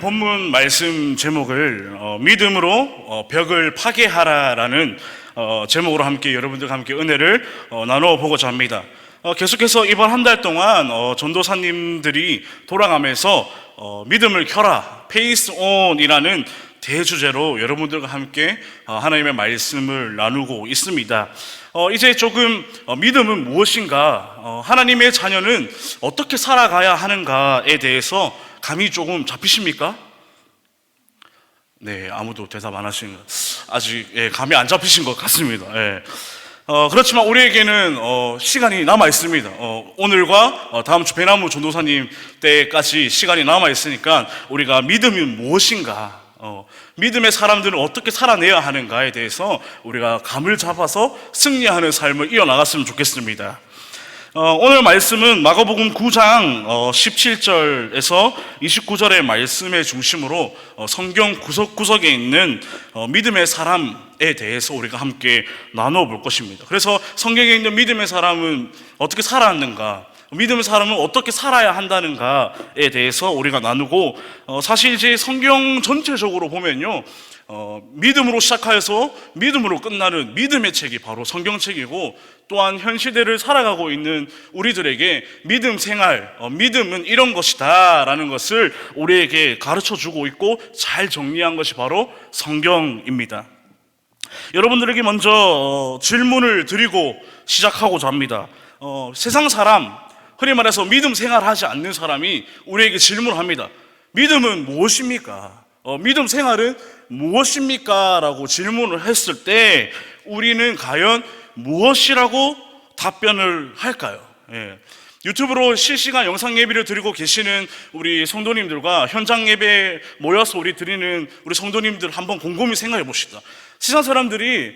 본문 말씀 제목을 믿음으로 벽을 파괴하라라는 제목으로 함께 여러분들과 함께 은혜를 나누어 보고자 합니다. 계속해서 이번 한 달 동안 전도사님들이 돌아가면서 믿음을 켜라, 페이스 온이라는 대주제로 여러분들과 함께 하나님의 말씀을 나누고 있습니다. 이제 조금 믿음은 무엇인가, 하나님의 자녀는 어떻게 살아가야 하는가에 대해서 감이 조금 잡히십니까? 네, 아무도 대답 안 하시는 것, 아직 감이 안 잡히신 것 같습니다. 그렇지만 우리에게는 시간이 남아 있습니다. 오늘과 다음 주 배나무 전도사님 때까지 시간이 남아 있으니까 우리가 믿음이 무엇인가, 믿음의 사람들은 어떻게 살아내야 하는가에 대해서 우리가 감을 잡아서 승리하는 삶을 이어나갔으면 좋겠습니다. 오늘 말씀은 마가복음 9장 17절에서 29절의 말씀의 중심으로 성경 구석구석에 있는 믿음의 사람에 대해서 우리가 함께 나누어 볼 것입니다. 그래서 성경에 있는 믿음의 사람은 어떻게 살아왔는가, 믿음의 사람은 어떻게 살아야 한다는가에 대해서 우리가 나누고, 사실 이제 성경 전체적으로 보면요, 믿음으로 시작하여서 믿음으로 끝나는 믿음의 책이 바로 성경책이고, 또한 현 시대를 살아가고 있는 우리들에게 믿음 생활, 믿음은 이런 것이다 라는 것을 우리에게 가르쳐주고 있고 잘 정리한 것이 바로 성경입니다. 여러분들에게 먼저 질문을 드리고 시작하고자 합니다. 세상 사람, 흔히 말해서 믿음 생활하지 않는 사람이 우리에게 질문을 합니다. 믿음은 무엇입니까? 믿음 생활은 무엇입니까? 라고 질문을 했을 때 우리는 과연 무엇이라고 답변을 할까요? 유튜브로 실시간 영상 예배를 드리고 계시는 우리 성도님들과 현장 예배 모여서 우리 드리는 우리 성도님들 한번 곰곰이 생각해 봅시다. 세상 사람들이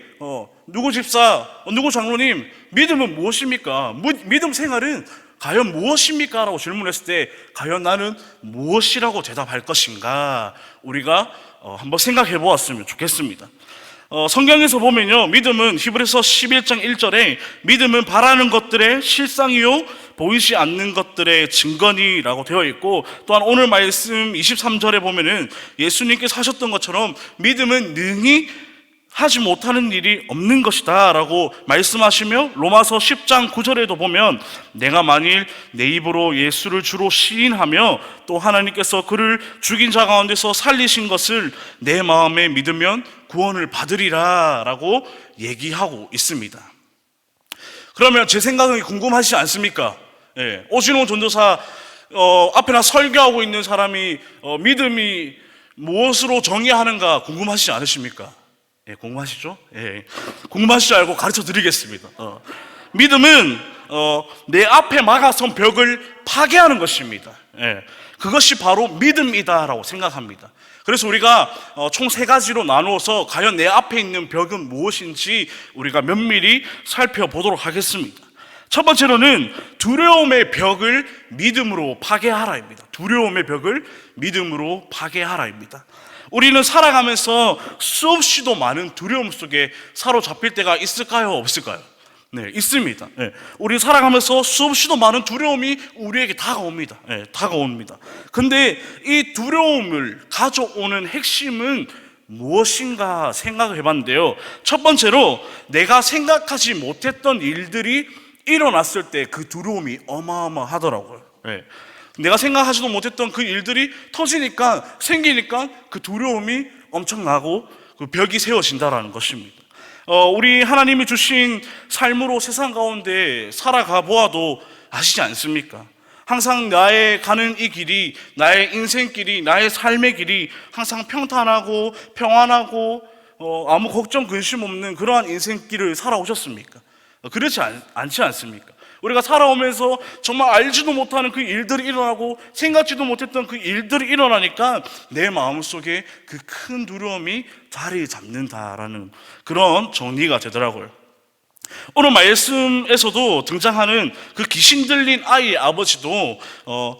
누구 집사, 누구 장로님, 믿음은 무엇입니까? 믿음 생활은 과연 무엇입니까? 라고 질문했을 때 과연 나는 무엇이라고 대답할 것인가? 우리가 한번 생각해 보았으면 좋겠습니다. 성경에서 보면요, 믿음은 히브리서 11장 1절에 믿음은 바라는 것들의 실상이요 보이지 않는 것들의 증거니라고 되어 있고, 또한 오늘 말씀 23절에 보면은 예수님께서 하셨던 것처럼 믿음은 능히 하지 못하는 일이 없는 것이다 라고 말씀하시며, 로마서 10장 9절에도 보면 내가 만일 내 입으로 예수를 주로 시인하며 또 하나님께서 그를 죽인 자 가운데서 살리신 것을 내 마음에 믿으면 구원을 받으리라 라고 얘기하고 있습니다. 그러면 제 생각이 궁금하시지 않습니까? 오진호 전도사 앞에 나 설교하고 있는 사람이 믿음이 무엇으로 정의하는가 궁금하시지 않으십니까? 궁금하시죠? 궁금하시지 않고 가르쳐 드리겠습니다. 믿음은 내 앞에 막아선 벽을 파괴하는 것입니다. 그것이 바로 믿음이다라고 생각합니다. 그래서 우리가 총 3가지로 나누어서 과연 내 앞에 있는 벽은 무엇인지 우리가 면밀히 살펴보도록 하겠습니다. 첫 번째로는 두려움의 벽을 믿음으로 파괴하라입니다. 두려움의 벽을 믿음으로 파괴하라입니다. 우리는 살아가면서 수없이도 많은 두려움 속에 사로잡힐 때가 있을까요? 없을까요? 네, 있습니다. 우리 살아가면서 수없이도 많은 두려움이 우리에게 다가옵니다. 다가옵니다. 근데 이 두려움을 가져오는 핵심은 무엇인가 생각을 해봤는데요, 첫 번째로 내가 생각하지 못했던 일들이 일어났을 때 그 두려움이 어마어마하더라고요. 내가 생각하지도 못했던 그 일들이 생기니까 그 두려움이 엄청나고 그 벽이 세워진다라는 것입니다. 우리 하나님이 주신 삶으로 세상 가운데 살아가 보아도 아시지 않습니까? 항상 나의 가는 이 길이, 나의 인생길이, 나의 삶의 길이 항상 평탄하고 평안하고 아무 걱정 근심 없는 그러한 인생길을 살아오셨습니까? 그렇지 않지 않습니까? 우리가 살아오면서 정말 알지도 못하는 그 일들이 일어나고 생각지도 못했던 그 일들이 일어나니까 내 마음속에 그 큰 두려움이 자리 잡는다라는 그런 정리가 되더라고요. 오늘 말씀에서도 등장하는 그 귀신 들린 아이의 아버지도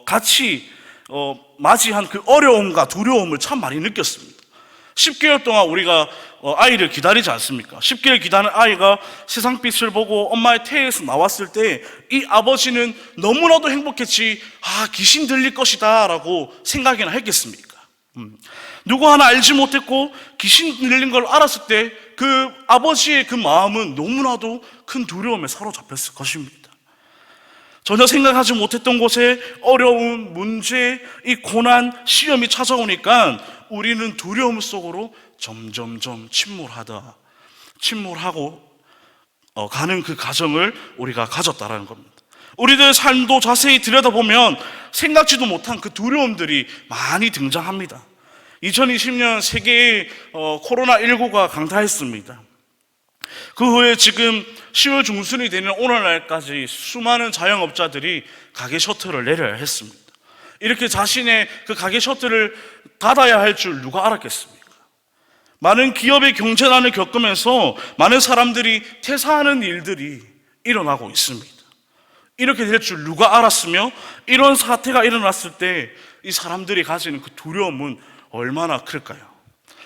같이 맞이한 그 어려움과 두려움을 참 많이 느꼈습니다. 10개월 동안 우리가 아이를 기다리지 않습니까? 10개월 기다리는 아이가 세상빛을 보고 엄마의 태에서 나왔을 때 이 아버지는 너무나도 행복했지, 귀신 들릴 것이다 라고 생각이나 했겠습니까? 누구 하나 알지 못했고 귀신 들린 걸 알았을 때 그 아버지의 그 마음은 너무나도 큰 두려움에 사로잡혔을 것입니다. 전혀 생각하지 못했던 곳에 어려운 문제, 이 고난, 시험이 찾아오니까 우리는 두려움 속으로 점점점 침몰하고 가는 그 과정을 우리가 가졌다라는 겁니다. 우리들 삶도 자세히 들여다보면 생각지도 못한 그 두려움들이 많이 등장합니다. 2020년 세계의 코로나19가 강타했습니다. 그 후에 지금 10월 중순이 되는 오늘날까지 수많은 자영업자들이 가게 셔터를 내려야 했습니다. 이렇게 자신의 그 가게 셔터를 닫아야 할 줄 누가 알았겠습니까? 많은 기업의 경제난을 겪으면서 많은 사람들이 퇴사하는 일들이 일어나고 있습니다. 이렇게 될 줄 누가 알았으며 이런 사태가 일어났을 때 이 사람들이 가지는 그 두려움은 얼마나 클까요?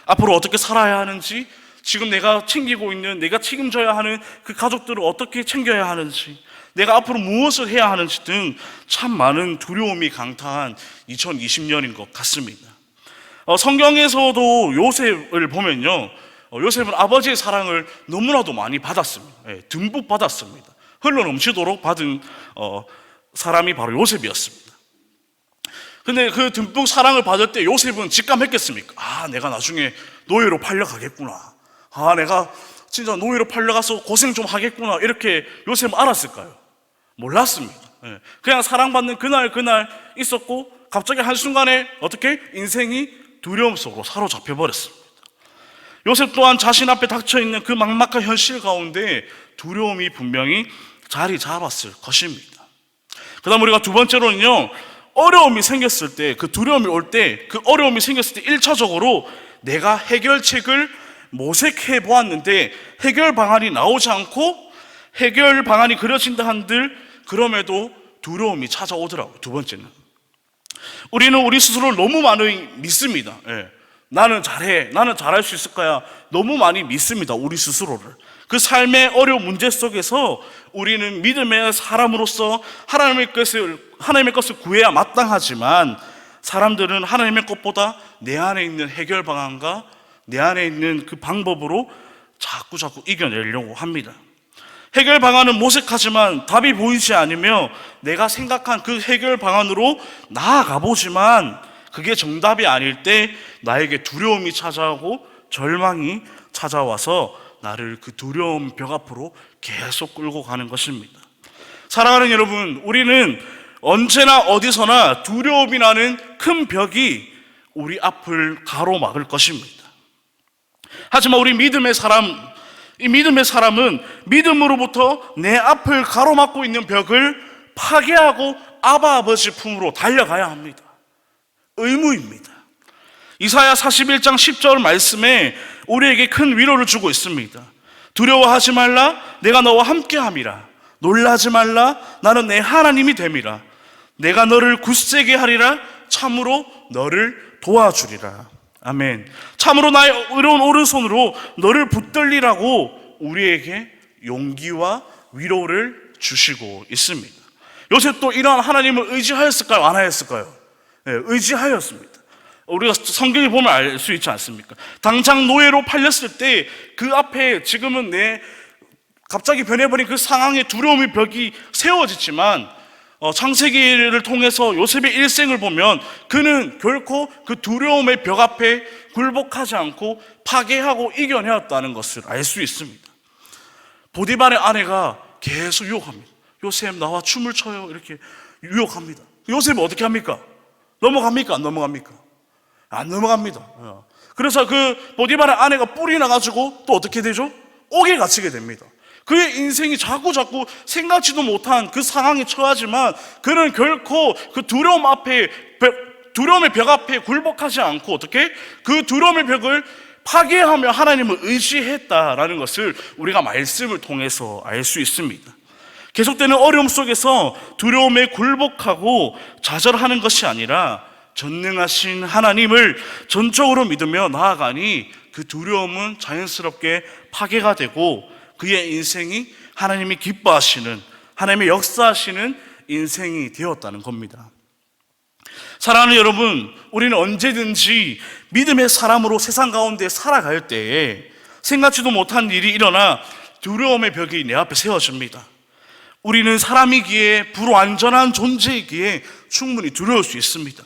앞으로 어떻게 살아야 하는지, 지금 내가 챙기고 있는, 내가 책임져야 하는 그 가족들을 어떻게 챙겨야 하는지, 내가 앞으로 무엇을 해야 하는지 등 참 많은 두려움이 강타한 2020년인 것 같습니다. 성경에서도 요셉을 보면요, 요셉은 아버지의 사랑을 너무나도 많이 받았습니다. 듬뿍 받았습니다. 흘러 넘치도록 받은 사람이 바로 요셉이었습니다. 근데 그 듬뿍 사랑을 받을 때 요셉은 직감했겠습니까? 내가 나중에 노예로 팔려가겠구나. 내가 진짜 노예로 팔려가서 고생 좀 하겠구나. 이렇게 요셉은 알았을까요? 몰랐습니다. 그냥 사랑받는 그날 있었고 갑자기 한순간에 어떻게 인생이 두려움 속으로 사로잡혀 버렸습니다. 요셉 또한 자신 앞에 닥쳐있는 그 막막한 현실 가운데 두려움이 분명히 자리 잡았을 것입니다. 그 다음 우리가 두 번째로는요, 어려움이 생겼을 때, 그 두려움이 올 때, 그 어려움이 생겼을 때 1차적으로 내가 해결책을 모색해 보았는데 해결 방안이 나오지 않고 해결 방안이 그려진다 한들 그럼에도 두려움이 찾아오더라고요. 두 번째는 우리는 우리 스스로를 너무 많이 믿습니다. 나는 잘해, 나는 잘할 수 있을 거야. 너무 많이 믿습니다. 우리 스스로를. 그 삶의 어려운 문제 속에서 우리는 믿음의 사람으로서 하나님의 것을 구해야 마땅하지만 사람들은 하나님의 것보다 내 안에 있는 해결 방안과 내 안에 있는 그 방법으로 자꾸 이겨내려고 합니다. 해결 방안은 모색하지만 답이 보이지 않으며 내가 생각한 그 해결 방안으로 나아가 보지만 그게 정답이 아닐 때 나에게 두려움이 찾아오고 절망이 찾아와서 나를 그 두려움 벽 앞으로 계속 끌고 가는 것입니다. 사랑하는 여러분, 우리는 언제나 어디서나 두려움이라는 큰 벽이 우리 앞을 가로막을 것입니다. 하지만 우리 믿음의 사람은 믿음으로부터 내 앞을 가로막고 있는 벽을 파괴하고 아버지 품으로 달려가야 합니다. 의무입니다. 이사야 41장 10절 말씀에 우리에게 큰 위로를 주고 있습니다. 두려워하지 말라, 내가 너와 함께함이라. 놀라지 말라, 나는 내 하나님이 됨이라. 내가 너를 굳세게 하리라, 참으로 너를 도와주리라. 아멘. 참으로 나의 의로운 오른손으로 너를 붙들리라고 우리에게 용기와 위로를 주시고 있습니다. 요셉도 이러한 하나님을 의지하였을까요? 안 하였을까요? 의지하였습니다. 우리가 성경에 보면 알 수 있지 않습니까? 당장 노예로 팔렸을 때 그 앞에 지금은 갑자기 변해버린 그 상황의 두려움의 벽이 세워지지만 창세기를 통해서 요셉의 일생을 보면 그는 결코 그 두려움의 벽 앞에 굴복하지 않고 파괴하고 이겨내었다는 것을 알 수 있습니다. 보디발의 아내가 계속 유혹합니다. 요셉 나와 춤을 춰요. 이렇게 유혹합니다. 요셉은 어떻게 합니까? 넘어갑니까? 안 넘어갑니까? 안 넘어갑니다. 그래서 그 보디발의 아내가 뿔이 나가지고 또 어떻게 되죠? 옥에 갇히게 됩니다. 그의 인생이 자꾸 생각지도 못한 그 상황에 처하지만 그는 결코 그 두려움의 벽 앞에 굴복하지 않고 어떻게 그 두려움의 벽을 파괴하며 하나님을 의지했다라는 것을 우리가 말씀을 통해서 알 수 있습니다. 계속되는 어려움 속에서 두려움에 굴복하고 좌절하는 것이 아니라 전능하신 하나님을 전적으로 믿으며 나아가니 그 두려움은 자연스럽게 파괴가 되고 그의 인생이 하나님이 기뻐하시는, 하나님의 역사하시는 인생이 되었다는 겁니다. 사랑하는 여러분, 우리는 언제든지 믿음의 사람으로 세상 가운데 살아갈 때에 생각지도 못한 일이 일어나 두려움의 벽이 내 앞에 세워집니다. 우리는 사람이기에, 불완전한 존재이기에 충분히 두려울 수 있습니다.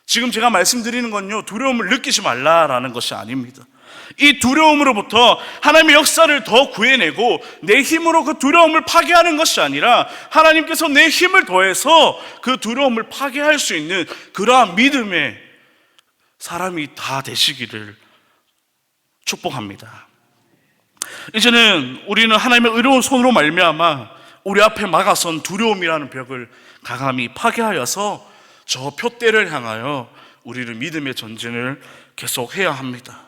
지금 제가 말씀드리는 건요, 두려움을 느끼지 말라라는 것이 아닙니다. 이 두려움으로부터 하나님의 역사를 더 구해내고 내 힘으로 그 두려움을 파괴하는 것이 아니라 하나님께서 내 힘을 더해서 그 두려움을 파괴할 수 있는 그러한 믿음의 사람이 다 되시기를 축복합니다. 이제는 우리는 하나님의 의로운 손으로 말미암아 우리 앞에 막아선 두려움이라는 벽을 강함이 파괴하여서 저 표대를 향하여 우리는 믿음의 전쟁을 계속해야 합니다.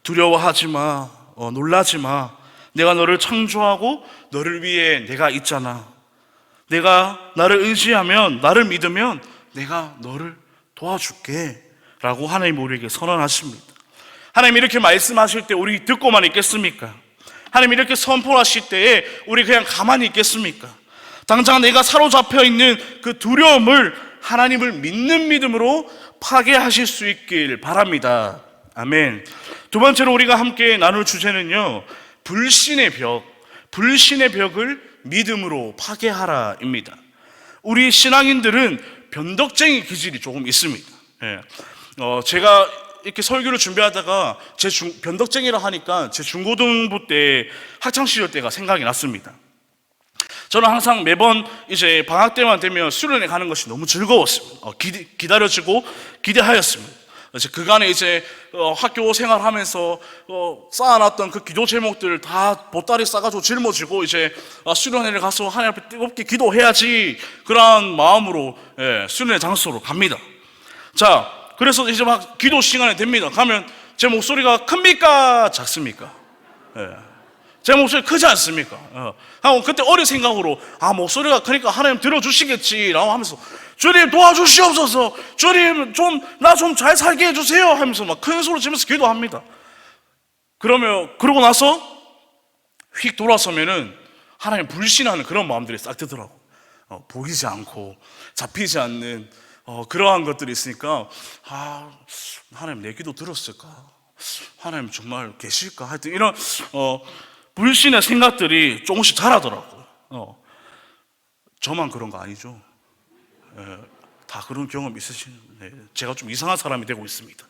두려워하지 마, 놀라지 마. 내가 너를 창조하고 너를 위해 내가 있잖아. 내가 나를 의지하면, 나를 믿으면 내가 너를 도와줄게 라고 하나님 우리에게 선언하십니다. 하나님 이렇게 말씀하실 때 우리 듣고만 있겠습니까? 하나님 이렇게 선포하실 때에 우리 그냥 가만히 있겠습니까? 당장 내가 사로잡혀 있는 그 두려움을 하나님을 믿는 믿음으로 파괴하실 수 있길 바랍니다. 아멘. 두 번째로 우리가 함께 나눌 주제는요, 불신의 벽을 믿음으로 파괴하라입니다. 우리 신앙인들은 변덕쟁이 기질이 조금 있습니다. 제가 이렇게 설교를 준비하다가 변덕쟁이라 하니까 제 중고등부 때 학창시절 때가 생각이 났습니다. 저는 항상 매번 이제 방학 때만 되면 수련회 가는 것이 너무 즐거웠습니다. 기다려지고 기대하였습니다. 그간에 이제 학교 생활하면서 쌓아놨던 그 기도 제목들 다 보따리 싸가지고 짊어지고 이제 수련회를 가서 하나님 앞에 뜨겁게 기도해야지, 그런 마음으로 수련회 장소로 갑니다. 자, 그래서 이제 막 기도 시간이 됩니다. 가면 제 목소리가 큽니까? 작습니까? 제 목소리 크지 않습니까? 하고 그때 어린 생각으로 목소리가 크니까 하나님 들어주시겠지라고 하면서 주님 도와주시옵소서, 주님 나 좀 잘 살게 해주세요 하면서 막 큰 소리 지면서 기도합니다. 그러고 나서 휙 돌아서면은 하나님 불신하는 그런 마음들이 싹 드더라고. 보이지 않고 잡히지 않는 그러한 것들이 있으니까 하나님 내 기도 들었을까? 하나님 정말 계실까? 하여튼 이런 불신의 생각들이 조금씩 자라더라고요. 저만 그런 거 아니죠? 다 그런 경험 있으신, 제가 좀 이상한 사람이 되고 있습니다.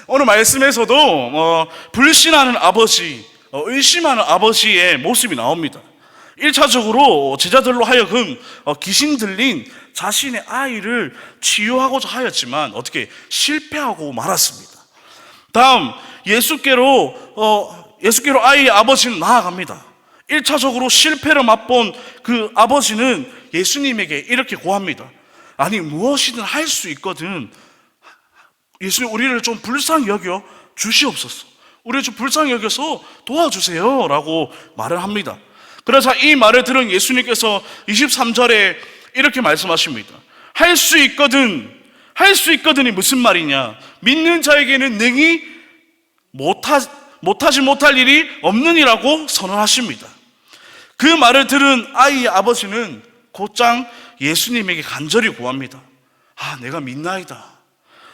오늘 말씀에서도 불신하는 아버지, 의심하는 아버지의 모습이 나옵니다. 1차적으로 제자들로 하여금 귀신 들린 자신의 아이를 치유하고자 하였지만 어떻게 실패하고 말았습니다. 다음 예수께로 아이의 아버지는 나아갑니다. 1차적으로 실패를 맛본 그 아버지는 예수님에게 이렇게 고합니다. 아니 무엇이든 할 수 있거든, 예수님 우리를 좀 불쌍히 여겨 주시옵소서, 우리를 좀 불쌍히 여겨서 도와주세요 라고 말을 합니다. 그래서 이 말을 들은 예수님께서 23절에 이렇게 말씀하십니다. 할 수 있거든이 무슨 말이냐? 믿는 자에게는 능히 못하지 못할 일이 없느니라고 선언하십니다. 그 말을 들은 아이의 아버지는 곧장 예수님에게 간절히 구합니다. 내가 믿나이다,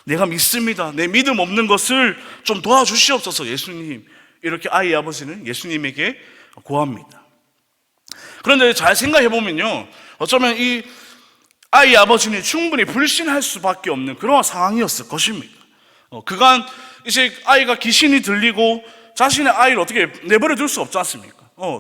내가 믿습니다, 내 믿음 없는 것을 좀 도와주시옵소서 예수님, 이렇게 아이의 아버지는 예수님에게 구합니다. 그런데 잘 생각해 보면요, 어쩌면 이 아이의 아버지는 충분히 불신할 수밖에 없는 그런 상황이었을 것입니다. 그간 이제 아이가 귀신이 들리고 자신의 아이를 어떻게 내버려 둘 수 없지 않습니까?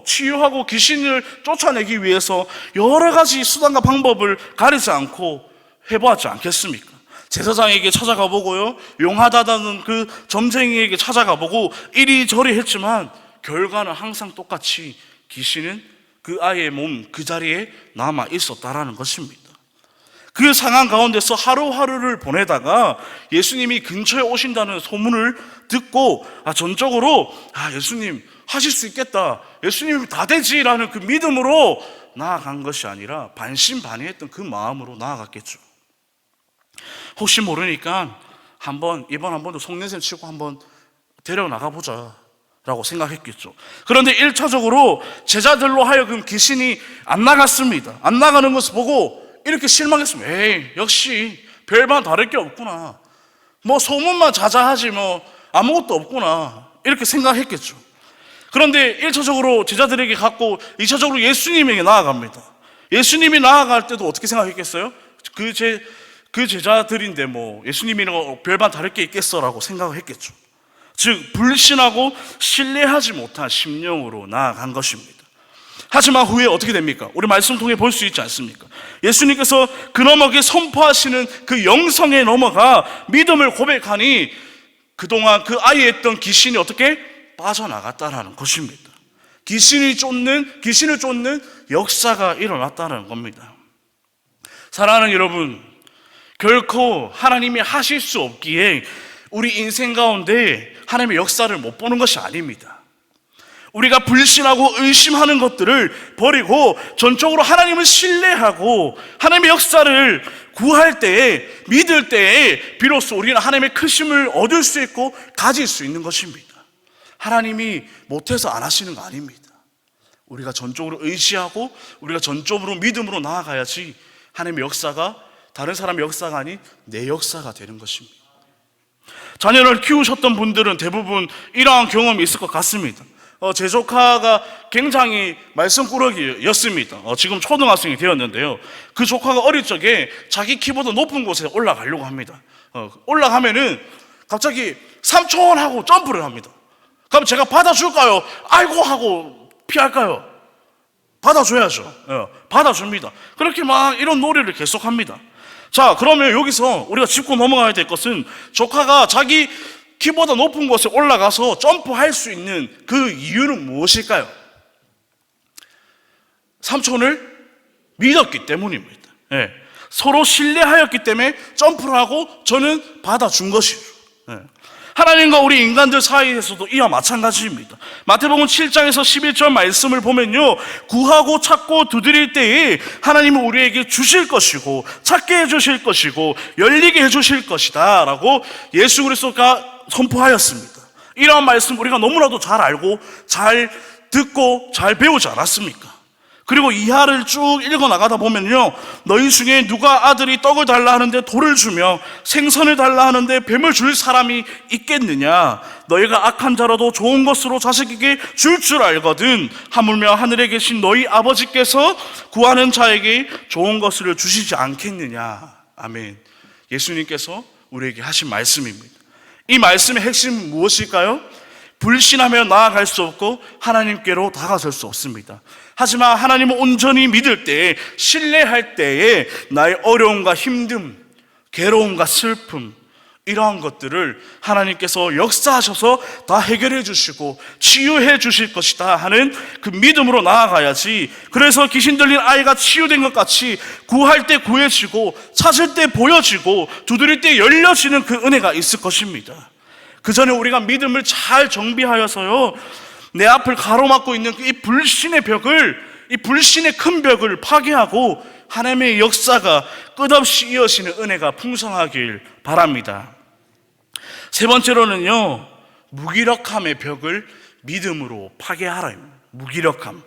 치유하고 귀신을 쫓아내기 위해서 여러 가지 수단과 방법을 가리지 않고 해보았지 않겠습니까? 제사장에게 찾아가 보고요, 용하다는 그 점쟁이에게 찾아가 보고 이리저리 했지만 결과는 항상 똑같이 귀신은 그 아이의 몸 그 자리에 남아 있었다라는 것입니다. 그 상황 가운데서 하루하루를 보내다가 예수님이 근처에 오신다는 소문을 듣고 전적으로 예수님 하실 수 있겠다, 예수님이 다 되지라는 그 믿음으로 나아간 것이 아니라 반신반의했던 그 마음으로 나아갔겠죠. 혹시 모르니까 이번 한 번도 속내셈 치고 한번 데려나가 보자 라고 생각했겠죠. 그런데 1차적으로 제자들로 하여금 귀신이 안 나갔습니다. 안 나가는 것을 보고 이렇게 실망했습니다. 에이, 역시 별반 다를 게 없구나. 뭐 소문만 자자하지 뭐 아무것도 없구나. 이렇게 생각했겠죠. 그런데 1차적으로 제자들에게 갔고 2차적으로 예수님에게 나아갑니다. 예수님이 나아갈 때도 어떻게 생각했겠어요? 그 제자들인데 뭐 예수님이랑 별반 다를 게 있겠어라고 생각을 했겠죠. 즉 불신하고 신뢰하지 못한 심령으로 나아간 것입니다. 하지만 후에 어떻게 됩니까? 우리 말씀 통해 볼 수 있지 않습니까? 예수님께서 그놈에게 선포하시는 그 영성에 넘어가 믿음을 고백하니 그동안 그 아이에 있던 귀신이 어떻게 빠져나갔다라는 것입니다. 귀신을 쫓는 역사가 일어났다는 겁니다. 사랑하는 여러분, 결코 하나님이 하실 수 없기에 우리 인생 가운데 하나님의 역사를 못 보는 것이 아닙니다. 우리가 불신하고 의심하는 것들을 버리고 전적으로 하나님을 신뢰하고 하나님의 역사를 구할 때에, 믿을 때에 비로소 우리는 하나님의 크심을 얻을 수 있고 가질 수 있는 것입니다. 하나님이 못해서 안 하시는 거 아닙니다. 우리가 전적으로 의지하고 우리가 전적으로 믿음으로 나아가야지 하나님의 역사가 다른 사람의 역사가 아닌 내 역사가 되는 것입니다. 자녀를 키우셨던 분들은 대부분 이러한 경험이 있을 것 같습니다. 제 조카가 굉장히 말썽꾸러기였습니다. 지금 초등학생이 되었는데요. 그 조카가 어릴 적에 자기 키보다 높은 곳에 올라가려고 합니다. 올라가면은 갑자기 삼촌 하고 점프를 합니다. 그럼 제가 받아줄까요? 아이고 하고 피할까요? 받아줘야죠. 받아줍니다. 그렇게 막 이런 놀이를 계속합니다. 자, 그러면 여기서 우리가 짚고 넘어가야 될 것은 조카가 자기 키보다 높은 곳에 올라가서 점프할 수 있는 그 이유는 무엇일까요? 삼촌을 믿었기 때문입니다. 서로 신뢰하였기 때문에 점프를 하고 저는 받아준 것이죠. 하나님과 우리 인간들 사이에서도 이와 마찬가지입니다. 마태복음 7장에서 11절 말씀을 보면요, 구하고 찾고 두드릴 때에 하나님은 우리에게 주실 것이고 찾게 해주실 것이고 열리게 해주실 것이다 라고 예수 그리스도가 선포하였습니다. 이러한 말씀 우리가 너무나도 잘 알고 잘 듣고 잘 배우지 않았습니까? 그리고 이하를 쭉 읽어나가다 보면요, 너희 중에 누가 아들이 떡을 달라 하는데 돌을 주며 생선을 달라 하는데 뱀을 줄 사람이 있겠느냐? 너희가 악한 자라도 좋은 것으로 자식에게 줄 줄 알거든 하물며 하늘에 계신 너희 아버지께서 구하는 자에게 좋은 것을 주시지 않겠느냐? 아멘. 예수님께서 우리에게 하신 말씀입니다. 이 말씀의 핵심은 무엇일까요? 불신하며 나아갈 수 없고 하나님께로 다가설 수 없습니다. 하지만 하나님을 온전히 믿을 때에, 신뢰할 때에 나의 어려움과 힘듦, 괴로움과 슬픔, 이러한 것들을 하나님께서 역사하셔서 다 해결해 주시고 치유해 주실 것이다 하는 그 믿음으로 나아가야지. 그래서 귀신 들린 아이가 치유된 것 같이 구할 때 구해지고 찾을 때 보여지고 두드릴 때 열려지는 그 은혜가 있을 것입니다. 그 전에 우리가 믿음을 잘 정비하여서요, 내 앞을 가로막고 있는 이 불신의 벽을, 이 불신의 큰 벽을 파괴하고 하나님의 역사가 끝없이 이어지는 은혜가 풍성하길 바랍니다. 세 번째로는요, 무기력함의 벽을 믿음으로 파괴하라입니다. 무기력함.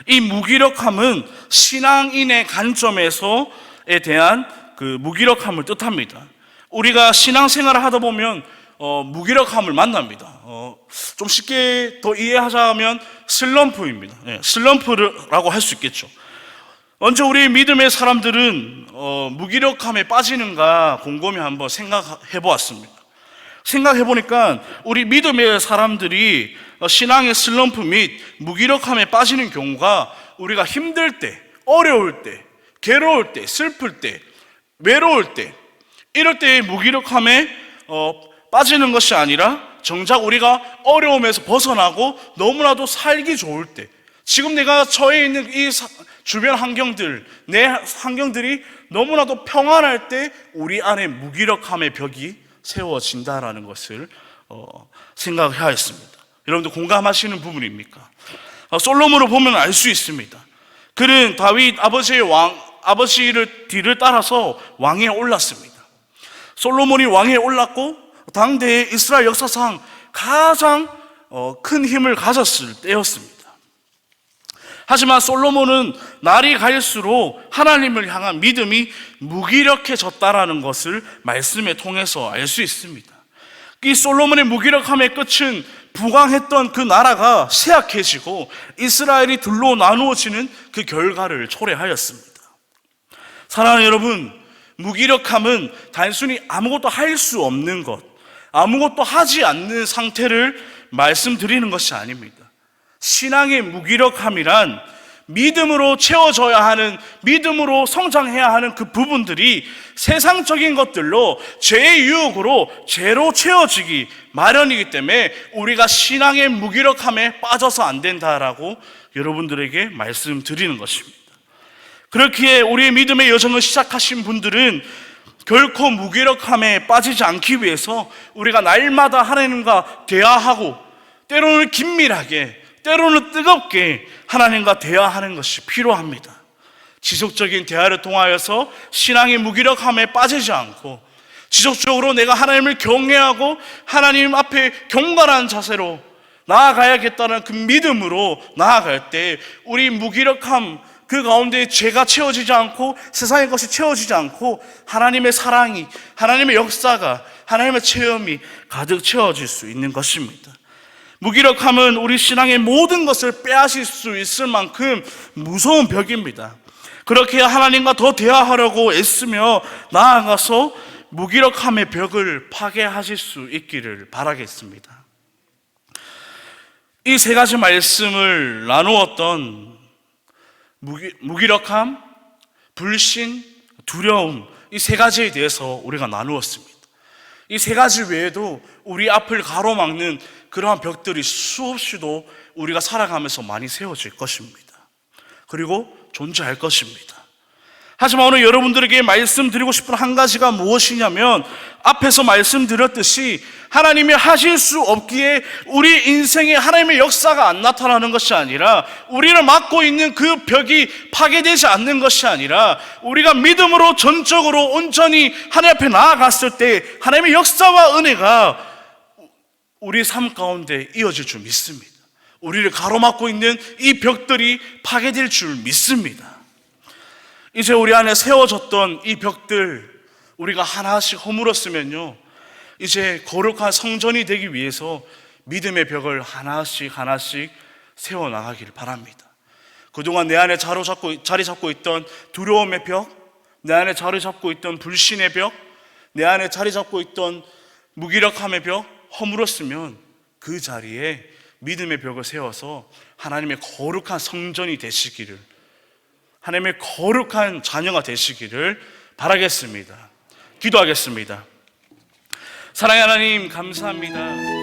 이 무기력함은 신앙인의 관점에서에 대한 그 무기력함을 뜻합니다. 우리가 신앙생활을 하다 보면 무기력함을 만납니다. 좀 쉽게 더 이해하자면 슬럼프입니다. 슬럼프라고 할 수 있겠죠. 언제 우리 믿음의 사람들은 무기력함에 빠지는가 곰곰이 한번 생각해 보았습니다. 생각해 보니까 우리 믿음의 사람들이 신앙의 슬럼프 및 무기력함에 빠지는 경우가 우리가 힘들 때, 어려울 때, 괴로울 때, 슬플 때, 외로울 때, 이럴 때의 무기력함에 빠지는 것이 아니라 정작 우리가 어려움에서 벗어나고 너무나도 살기 좋을 때, 지금 내가 처해 있는 이 주변 환경들, 내 환경들이 너무나도 평안할 때 우리 안에 무기력함의 벽이 세워진다라는 것을 생각해야 했습니다. 여러분들 공감하시는 부분입니까? 솔로몬을 보면 알 수 있습니다. 그는 다윗 아버지를 뒤를 따라서 왕위에 올랐습니다. 솔로몬이 왕위에 올랐고 당대의 이스라엘 역사상 가장 큰 힘을 가졌을 때였습니다. 하지만 솔로몬은 날이 갈수록 하나님을 향한 믿음이 무기력해졌다라는 것을 말씀에 통해서 알 수 있습니다. 이 솔로몬의 무기력함의 끝은 부강했던 그 나라가 쇠약해지고 이스라엘이 둘로 나누어지는 그 결과를 초래하였습니다. 사랑하는 여러분, 무기력함은 단순히 아무것도 할 수 없는 것, 아무것도 하지 않는 상태를 말씀드리는 것이 아닙니다. 신앙의 무기력함이란 믿음으로 채워져야 하는, 믿음으로 성장해야 하는 그 부분들이 세상적인 것들로, 죄의 유혹으로 죄로 채워지기 마련이기 때문에 우리가 신앙의 무기력함에 빠져서 안 된다라고 여러분들에게 말씀드리는 것입니다. 그렇기에 우리의 믿음의 여정을 시작하신 분들은 결코 무기력함에 빠지지 않기 위해서 우리가 날마다 하나님과 대화하고, 때로는 긴밀하게, 때로는 뜨겁게 하나님과 대화하는 것이 필요합니다. 지속적인 대화를 통하여서 신앙의 무기력함에 빠지지 않고, 지속적으로 내가 하나님을 경외하고 하나님 앞에 경건한 자세로 나아가야겠다는 그 믿음으로 나아갈 때 우리 무기력함 그 가운데 죄가 채워지지 않고 세상의 것이 채워지지 않고 하나님의 사랑이, 하나님의 역사가, 하나님의 체험이 가득 채워질 수 있는 것입니다. 무기력함은 우리 신앙의 모든 것을 빼앗을 수 있을 만큼 무서운 벽입니다. 그렇게 하나님과 더 대화하려고 애쓰며 나아가서 무기력함의 벽을 파괴하실 수 있기를 바라겠습니다. 이 세 가지 말씀을 나누었던 무기력함, 불신, 두려움, 이 세 가지에 대해서 우리가 나누었습니다. 이 세 가지 외에도 우리 앞을 가로막는 그러한 벽들이 수없이도 우리가 살아가면서 많이 세워질 것입니다. 그리고 존재할 것입니다. 하지만 오늘 여러분들에게 말씀드리고 싶은 한 가지가 무엇이냐면, 앞에서 말씀드렸듯이 하나님이 하실 수 없기에 우리 인생에 하나님의 역사가 안 나타나는 것이 아니라, 우리를 막고 있는 그 벽이 파괴되지 않는 것이 아니라, 우리가 믿음으로 전적으로 온전히 하나님 앞에 나아갔을 때 하나님의 역사와 은혜가 우리 삶 가운데 이어질 줄 믿습니다. 우리를 가로막고 있는 이 벽들이 파괴될 줄 믿습니다. 이제 우리 안에 세워졌던 이 벽들 우리가 하나씩 허물었으면요, 이제 거룩한 성전이 되기 위해서 믿음의 벽을 하나씩 세워나가기를 바랍니다. 그동안 내 안에 자리 잡고 있던 두려움의 벽, 내 안에 자리 잡고 있던 불신의 벽, 내 안에 자리 잡고 있던 무기력함의 벽 허물었으면 그 자리에 믿음의 벽을 세워서 하나님의 거룩한 성전이 되시기를, 하나님의 거룩한 자녀가 되시기를 바라겠습니다. 기도하겠습니다. 사랑의 하나님, 감사합니다.